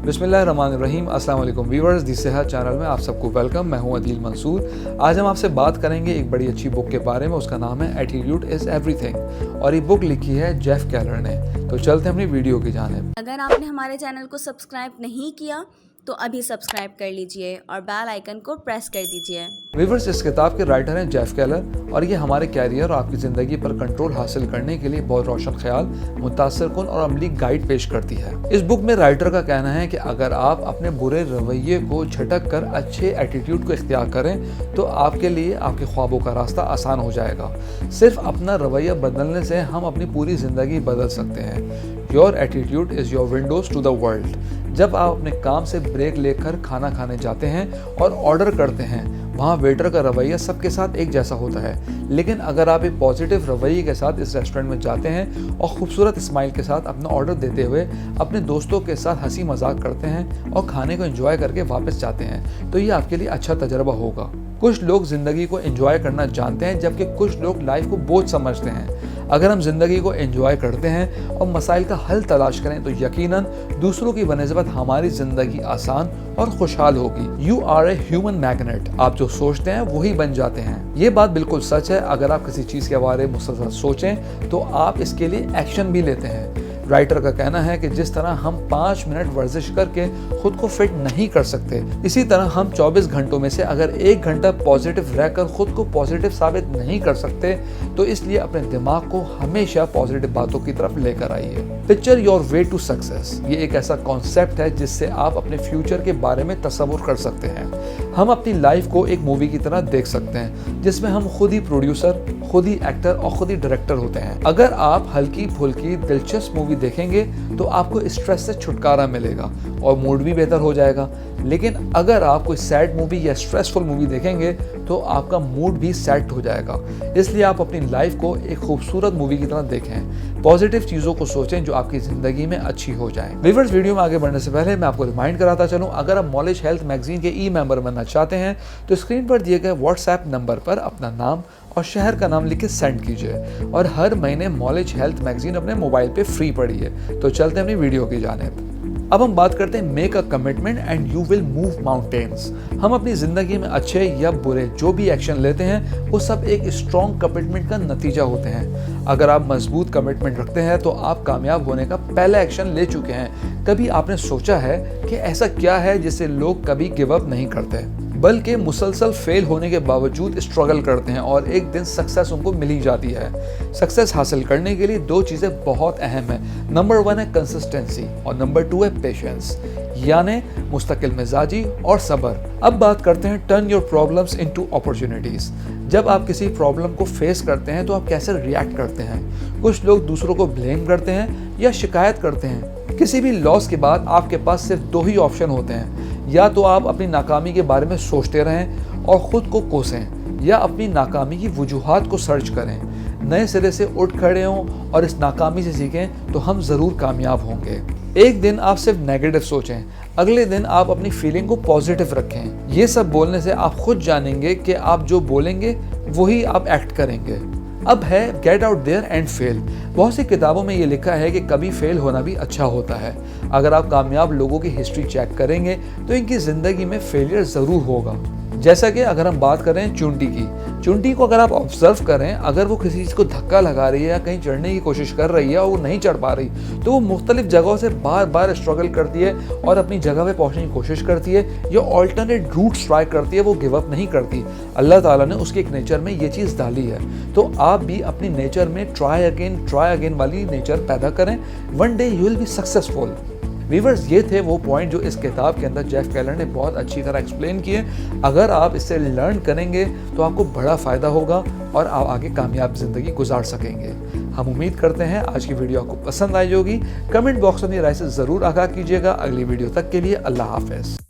बिस्मिल्लाहिर्रहमानिर्रहीम। अस्सलाम वालेकुम व्यूअर्स, दी सेहत चैनल में आप सबको वेलकम। मैं हूं अदील मंसूर। आज हम आपसे बात करेंगे एक बड़ी अच्छी बुक के बारे में। उसका नाम है एटीट्यूड इज़ एवरीथिंग और ये बुक लिखी है जेफ केलर ने। तो चलते हैं अपनी वीडियो की जानिब। अगर आपने हमारे चैनल को सब्सक्राइब नहीं किया तो अभी सब्सक्राइब कर लीजिए और बेल आइकन को प्रेस कर दीजिए। व्यूअर्स, इस किताब के राइटर हैं जेफ केलर और ये हमारे कैरियर और आपकी ज़िंदगी पर कंट्रोल हासिल करने के लिए बहुत रोशन ख्याल, मुतासरकुन और अमली गाइड पेश करती है। इस बुक में राइटर का कहना है कि अगर आप अपने बुरे रवैये को झटक कर अच्छे एटीट्यूड को इख्तियार करें तो आपके लिए आपके ख्वाबों का रास्ता आसान हो जाएगा। सिर्फ अपना रवैया बदलने से हम अपनी पूरी ज़िंदगी बदल सकते हैं। Your attitude is your windows to the world. जब आप अपने काम से ब्रेक लेकर खाना खाने जाते हैं और ऑर्डर करते हैं, वहाँ वेटर का रवैया सबके साथ एक जैसा होता है। लेकिन अगर आप एक पॉजिटिव रवैये के साथ इस रेस्टोरेंट में जाते हैं और खूबसूरत स्माइल के साथ अपना ऑर्डर देते हुए अपने दोस्तों के साथ हंसी मजाक करते हैं और खाने को एंजॉय करके वापस जाते हैं, तो ये आपके लिए अच्छा तजर्बा होगा। कुछ लोग ज़िंदगी को एंजॉय करना जानते हैं जबकि कुछ लोग लाइफ को बोझ समझते हैं। अगर हम ज़िंदगी को एंजॉय करते हैं और मसाइल का हल तलाश करें तो यकीनन दूसरों की बनिस्बत हमारी ज़िंदगी आसान और खुशहाल होगी। You are a human magnet. आप जो सोचते हैं वही बन जाते हैं। ये बात बिल्कुल सच है। अगर आप किसी चीज़ के बारे में मुसलसल सोचें तो आप इसके लिए एक्शन भी लेते हैं। राइटर का कहना है कि जिस तरह हम 5 मिनट वर्जिश करके खुद को फिट नहीं कर सकते, इसी तरह हम 24 घंटों में से अगर 1 घंटा पॉजिटिव रहकर खुद को पॉजिटिव साबित नहीं कर सकते, तो इसलिए अपने दिमाग को हमेशा पॉजिटिव बातों की तरफ लेकर आइए। Picture your way to success, ये एक ऐसा कॉन्सेप्ट है जिससे आप अपने फ्यूचर के बारे में तसव्वुर कर सकते हैं। हम अपनी लाइफ को एक मूवी की तरह देख सकते हैं जिसमें हम खुद ही प्रोड्यूसर, खुद ही एक्टर और खुद ही डायरेक्टर होते हैं। अगर आप हल्की फुल्की दिलचस्प मूवी देखेंगे तो आपको स्ट्रेस से छुटकारा मिलेगा और मूड भी बेहतर हो जाएगा। लेकिन अगर आप कोई सैड मूवी या स्ट्रेसफुल मूवी देखेंगे तो आपका मूड भी सेट हो जाएगा। इसलिए आप अपनी लाइफ को एक खूबसूरत मूवी की तरह देखें। पॉजिटिव चीज़ों को सोचें जो आपकी ज़िंदगी में अच्छी हो जाएं। व्यूअर्स, वीडियो में आगे बढ़ने से पहले मैं आपको रिमाइंड कराता चलूँ, अगर आप नॉलेज हेल्थ मैगजीन के ई-मेंबर बनना चाहते हैं तो स्क्रीन पर दिए गए व्हाट्सएप नंबर पर अपना नाम और शहर का नाम लिख के सेंड कीजिए और हर महीने नॉलेज हेल्थ मैगजीन अपने मोबाइल पे फ्री पढ़िए। तो चलते हैं अपनी वीडियो की जानिब। अब हम बात करते हैं make a commitment and you will move mountains. हम अपनी ज़िंदगी में अच्छे या बुरे जो भी एक्शन लेते हैं वो सब एक स्ट्रॉन्ग कमिटमेंट का नतीजा होते हैं। अगर आप मजबूत कमिटमेंट रखते हैं तो आप कामयाब होने का पहला एक्शन ले चुके हैं। कभी आपने सोचा है कि ऐसा क्या है जिससे लोग कभी गिव अप नहीं करते, बल्कि मुसलसल फेल होने के बावजूद स्ट्रगल करते हैं और एक दिन सक्सेस उनको मिल ही जाती है। सक्सेस हासिल करने के लिए 2 चीज़ें बहुत अहम हैं। नंबर 1 है कंसिस्टेंसी और नंबर 2 है पेशेंस, यानी मुस्तकिल मिजाजी और सब्र। अब बात करते हैं turn your problems into opportunities. जब आप किसी प्रॉब्लम को फेस करते हैं तो आप कैसे रिएक्ट करते हैं? कुछ लोग दूसरों को ब्लेम करते हैं या शिकायत करते हैं। किसी भी लॉस के बाद आपके पास सिर्फ 2 ही ऑप्शन होते हैं, या तो आप अपनी नाकामी के बारे में सोचते रहें और ख़ुद को कोसें, या अपनी नाकामी की वजूहात को सर्च करें, नए सिरे से उठ खड़े हों और इस नाकामी से सीखें तो हम ज़रूर कामयाब होंगे। एक दिन आप सिर्फ नेगेटिव सोचें, अगले दिन आप अपनी फीलिंग को पॉजिटिव रखें। ये सब बोलने से आप खुद जानेंगे कि आप जो बोलेंगे वही आप एक्ट करेंगे। अब है get out there and fail. बहुत सी किताबों में ये लिखा है कि कभी फेल होना भी अच्छा होता है। अगर आप कामयाब लोगों की हिस्ट्री चेक करेंगे तो इनकी ज़िंदगी में फेलियर ज़रूर होगा। जैसा कि अगर हम बात करें चुंटी को अगर आप ऑब्जर्व करें, अगर वो किसी चीज़ को धक्का लगा रही है या कहीं चढ़ने की कोशिश कर रही है और वो नहीं चढ़ पा रही, तो वो मुख्तलिफ जगहों से बार बार स्ट्रगल करती है और अपनी जगह पे पहुंचने की कोशिश करती है या ऑल्टरनेट रूट्स ट्राई करती है। वो गिव अप नहीं करती। अल्लाह ताला ने उसके एक नेचर में ये चीज़ डाली है, तो आप भी अपनी नेचर में ट्राई अगेन वाली नेचर पैदा करें। One day you will be successful. Viewers, ये थे वो पॉइंट जो इस किताब के अंदर जेफ केलर ने बहुत अच्छी तरह एक्सप्लेन किए। अगर आप इससे लर्न करेंगे तो आपको बड़ा फ़ायदा होगा और आप आगे कामयाब ज़िंदगी गुजार सकेंगे। हम उम्मीद करते हैं आज की वीडियो आपको पसंद आई होगी। कमेंट बॉक्स में अपनी राय से ज़रूर आगाह कीजिएगा। अगली वीडियो तक के लिए अल्लाह हाफ़िज़।